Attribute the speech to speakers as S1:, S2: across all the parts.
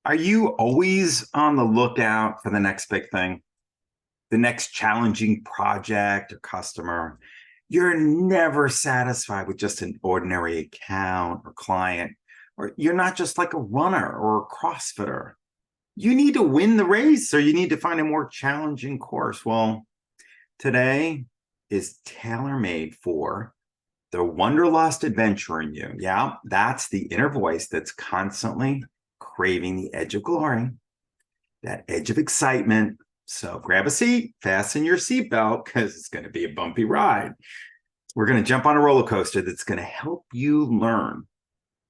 S1: Are you always on the lookout for the next big thing, the next challenging project or customer? You're never satisfied with just an ordinary account or client, or you're not just like a runner or a CrossFitter. You need to win the race or you need to find a more challenging course. Well, today is tailor-made for the Wanderlust Adventurer in you. Yeah, that's the inner voice that's constantly craving the edge of glory, that edge of excitement. So grab a seat, fasten your seatbelt, because it's going to be a bumpy ride. We're going to jump on a roller coaster that's going to help you learn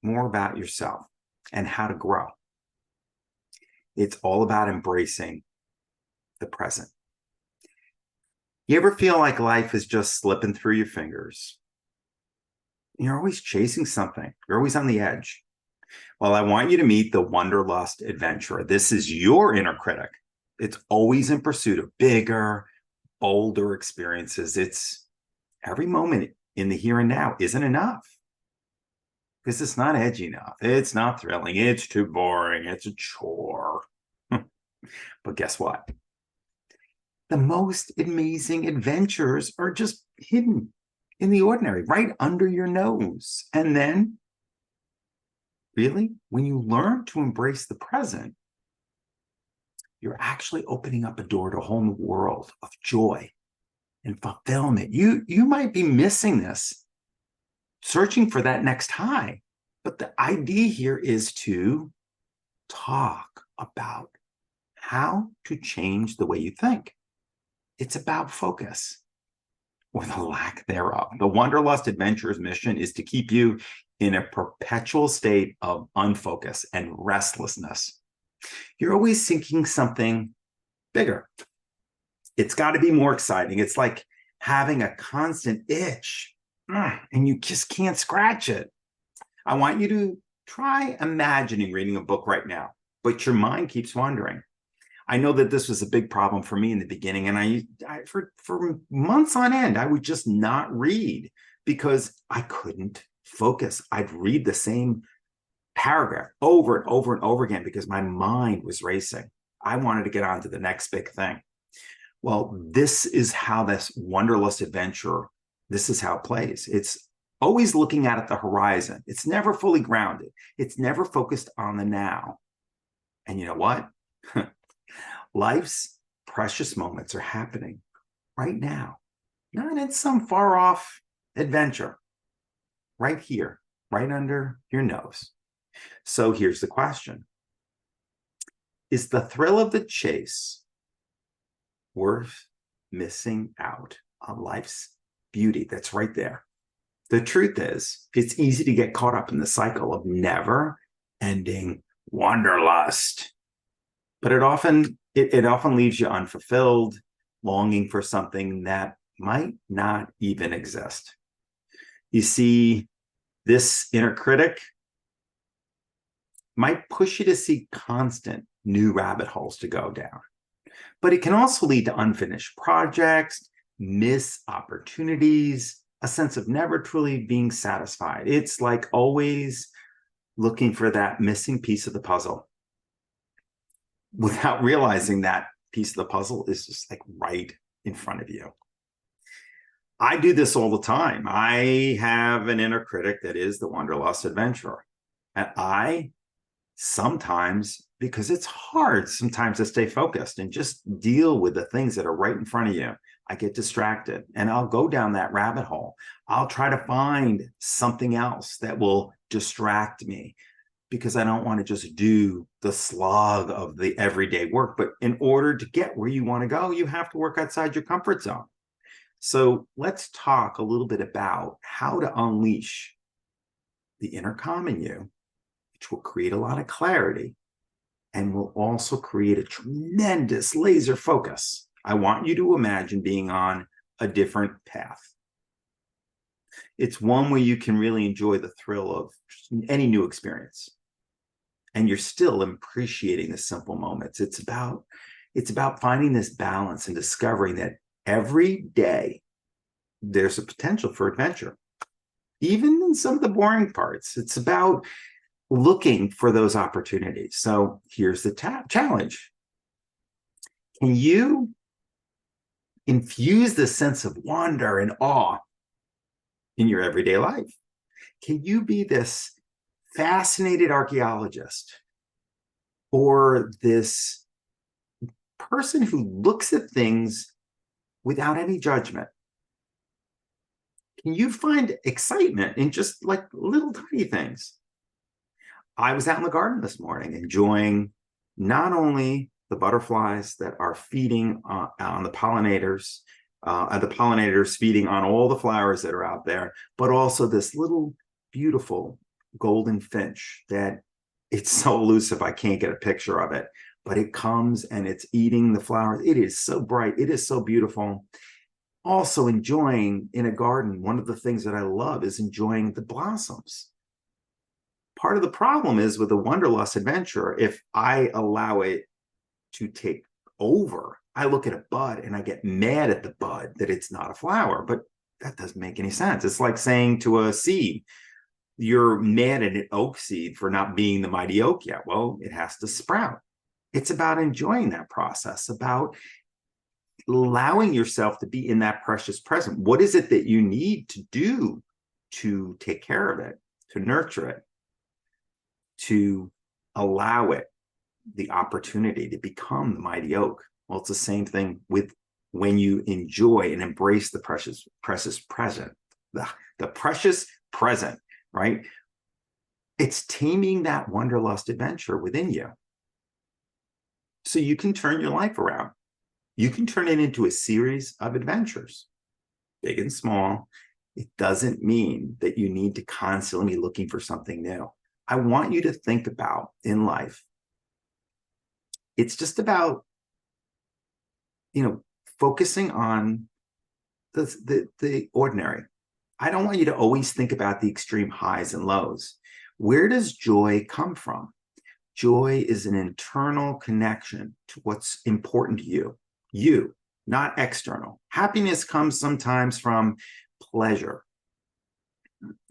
S1: more about yourself and how to grow. It's all about embracing the present. You ever feel like life is just slipping through your fingers? You're always chasing something. You're always on the edge. Well, I want you to meet the Wanderlust Adventurer. This is your inner critic. It's always in pursuit of bigger, bolder experiences. It's every moment in the here and now isn't enough because it's not edgy enough. It's not thrilling. It's too boring. It's a chore. But guess what? The most amazing adventures are just hidden in the ordinary, right under your nose. And then, really, when you learn to embrace the present, you're actually opening up a door to a whole new world of joy and fulfillment. You might be missing this, searching for that next high. But the idea here is to talk about how to change the way you think. It's about focus or the lack thereof. The Wanderlust Adventurer's mission is to keep you in a perpetual state of unfocus and restlessness. You're always seeking something bigger. It's got to be more exciting. It's like having a constant itch and you just can't scratch it. I want you to try imagining reading a book right now, but your mind keeps wandering. I know that this was a big problem for me in the beginning, and I for months on end, I would just not read because I couldn't focus. I'd read the same paragraph over and over and over again because my mind was racing. I wanted to get on to the next big thing. Well, this is how this Wanderlust Adventurer, this is how it plays. It's always looking out at the horizon. It's never fully grounded. It's never focused on the now. And you know what? Life's precious moments are happening right now, not in some far off adventure, right here, right under your nose. So here's the question. Is the thrill of the chase worth missing out on life's beauty that's right there? The truth is, it's easy to get caught up in the cycle of never-ending wanderlust, but it often leaves you unfulfilled, longing for something that might not even exist. You see, this inner critic might push you to seek constant new rabbit holes to go down, but it can also lead to unfinished projects, missed opportunities, a sense of never truly being satisfied. It's like always looking for that missing piece of the puzzle without realizing that piece of the puzzle is just like right in front of you. I do this all the time. I have an inner critic that is the Wanderlust Adventurer. And I sometimes, because it's hard sometimes to stay focused and just deal with the things that are right in front of you, I get distracted and I'll go down that rabbit hole. I'll try to find something else that will distract me because I don't want to just do the slog of the everyday work. But in order to get where you want to go, you have to work outside your comfort zone. So let's talk a little bit about how to unleash the inner calm in you, which will create a lot of clarity and will also create a tremendous laser focus. I want you to imagine being on a different path. It's one where you can really enjoy the thrill of any new experience. And you're still appreciating the simple moments. It's about finding this balance and discovering that every day there's a potential for adventure, even in some of the boring parts. It's about looking for those opportunities. So here's the challenge. Can you infuse the sense of wonder and awe in your everyday life? Can you be this fascinated archaeologist or this person who looks at things without any judgment? Can you find excitement in just like little tiny things? I was out in the garden this morning enjoying not only the butterflies that are feeding on the pollinators feeding on all the flowers that are out there, but also this little beautiful golden finch that it's so elusive I can't get a picture of it, but it comes and it's eating the flowers. It is so bright. It is so beautiful. Also enjoying in a garden, one of the things that I love is enjoying the blossoms. Part of the problem is with the Wanderlust Adventurer, if I allow it to take over, I look at a bud and I get mad at the bud that it's not a flower, but that doesn't make any sense. It's like saying to a seed, you're mad at an oak seed for not being the mighty oak yet. Well, it has to sprout. It's about enjoying that process, about allowing yourself to be in that precious present. What is it that you need to do to take care of it, to nurture it, to allow it the opportunity to become the mighty oak? Well, it's the same thing with when you enjoy and embrace the precious present, the precious present, right? It's taming that wanderlust adventure within you. So you can turn your life around. You can turn it into a series of adventures, big and small. It doesn't mean that you need to constantly be looking for something new. I want you to think about in life, it's just about, focusing on the ordinary. I don't want you to always think about the extreme highs and lows. Where does joy come from? Joy is an internal connection to what's important to you, not external. Happiness comes sometimes from pleasure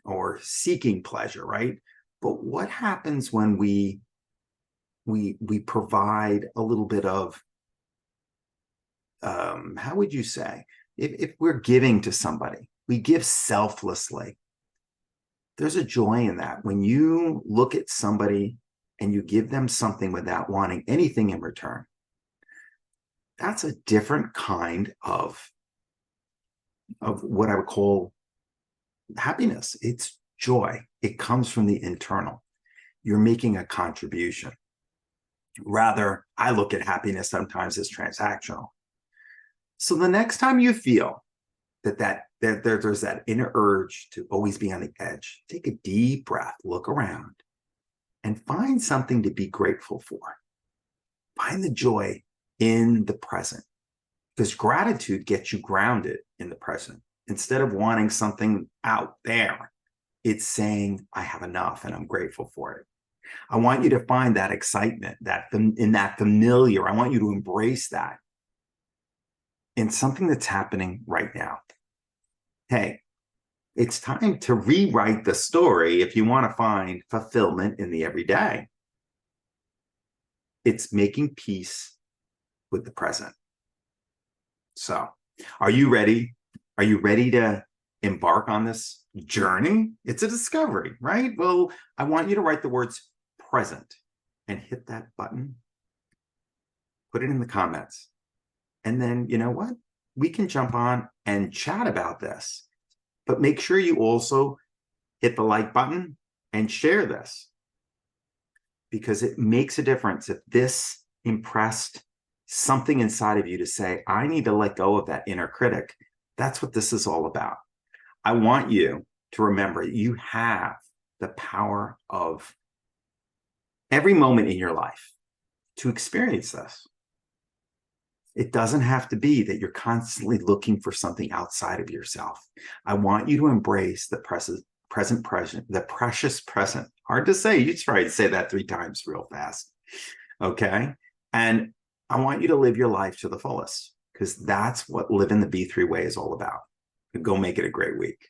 S1: or seeking pleasure, right? But what happens when we provide a little bit of, how would you say, if we're giving to somebody, we give selflessly. There's a joy in that. When you look at somebody and you give them something without wanting anything in return, that's a different kind of what I would call happiness. It's joy. It comes from the internal. You're making a contribution. Rather, I look at happiness sometimes as transactional. So the next time you feel that there's that inner urge to always be on the edge, take a deep breath, look around, and find something to be grateful for. Find the joy in the present, because gratitude gets you grounded in the present. Instead of wanting something out there, it's saying, I have enough and I'm grateful for it. I want you to find that excitement, in that familiar. I want you to embrace that in something that's happening right now. Hey, it's time to rewrite the story if you want to find fulfillment in the everyday. It's making peace with the present. So, are you ready? Are you ready to embark on this journey? It's a discovery, right? Well, I want you to write the words present and hit that button. Put it in the comments. And then, you know what? We can jump on and chat about this. But make sure you also hit the like button and share this, because it makes a difference. If this impressed something inside of you to say, I need to let go of that inner critic, that's what this is all about. I want you to remember you have the power of every moment in your life to experience this. It doesn't have to be that you're constantly looking for something outside of yourself. I want you to embrace the present, the precious present. Hard to say. You try to say that 3 times real fast. Okay. And I want you to live your life to the fullest, because that's what living the B3 way is all about. Go make it a great week.